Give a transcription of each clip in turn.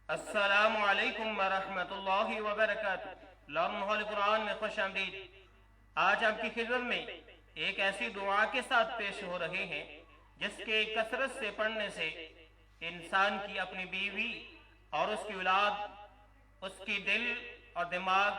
अस्सलामु अलैकुम वरहमतुल्लाहि वबरकातुहू। लर्न कुरान में खुश आमदीद। आज आपकी खिदमत में एक ऐसी दुआ के साथ पेश हो रहे हैं जिसके कसरत से पढ़ने से इंसान की अपनी बीवी और उसकी औलाद, उसकी दिल और दिमाग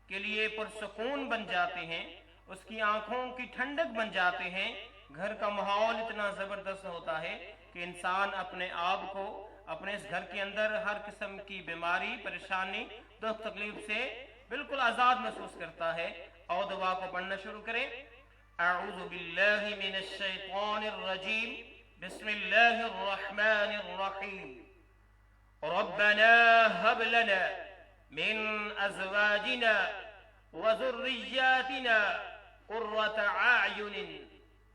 के लिए पुरसुकून बन जाते हैं, उसकी आंखों की ठंडक बन जाते हैं। घर का माहौल इतना ज़बरदस्त होता है कि इंसान अपने आप को अपने इस घर के अंदर हर किस्म की बीमारी, परेशानी, दुख तकलीफ से बिल्कुल आज़ाद महसूस करता है। और दुआ को पढ़ना शुरू करें। अऊज़ु बिल्लाहि मिनश शैतानिर रजीम, बिस्मिल्लाहिर रहमानिर रहीम। रब्बना हब लना मिन अज़वाजिना व ज़ुर्रिय्यातिना क़ुर्रता अयुनिन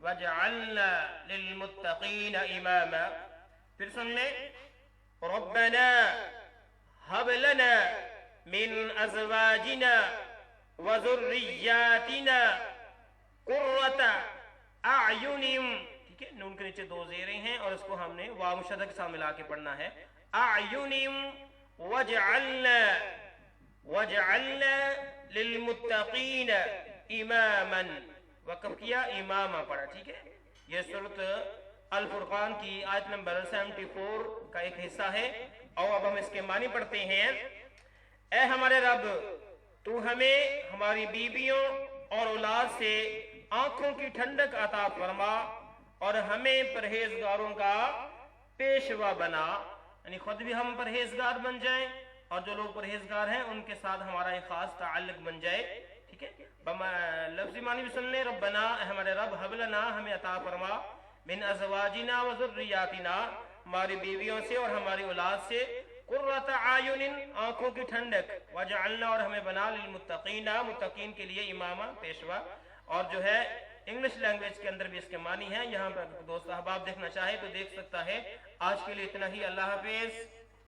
वजअलना लिलमुत्तक़ीना इमामा। फिर सुन ले। रब्बना हब लना मिन अज़वाजिना व ज़ुर्रिय्यातिना क़ुर्रता अयुनिन। ठीक है, नून के नीचे दो ज़ेरें हैं और इसको हमने वाव मुशद्दद के साथ मिला के पढ़ना है। अयुनिन वजअलना लिलमुत्तक़ीना इमामन। वक़फ़ किया, इमामा पढ़ा। ठीक है, यह सूरत अल फुरक़ान की आयत नंबर 74 का एक हिस्सा है। और अब हम इसके मानी पढ़ते हैं। ऐ हमारे रब, तू हमें हमारी बीवियों और औलाद से आंखों की ठंडक अता फरमा और हमें परहेजगारों का पेशवा बना। यानी खुद भी हम परहेजगार बन जाएं और जो लोग परहेजगार हैं उनके साथ हमारा एक खास ताल्लुक बन जाए। ठीक है, लफ्ज़ी मानी भी सुन ले। रब्बना, हमारे रब, हबलना, हमें अता फरमा, मिन अज़वाजिना व ज़ुर्रिय्यातिना, हमारी बीवियों से और हमारी औलाद से, क़ुर्रता आयुनिन, आंखों की ठंडक, वजअलना, और हमें बना, लिलमुत्तक़ीना, मुत्तक़ीन के लिए, इमामा, पेशवा। और जो है इंग्लिश लैंग्वेज के अंदर भी इसके मानी है। यहाँ पर दोस्त अहबाब देखना चाहे तो देख सकता है। आज के लिए इतना ही। अल्लाह हाफ़िज़।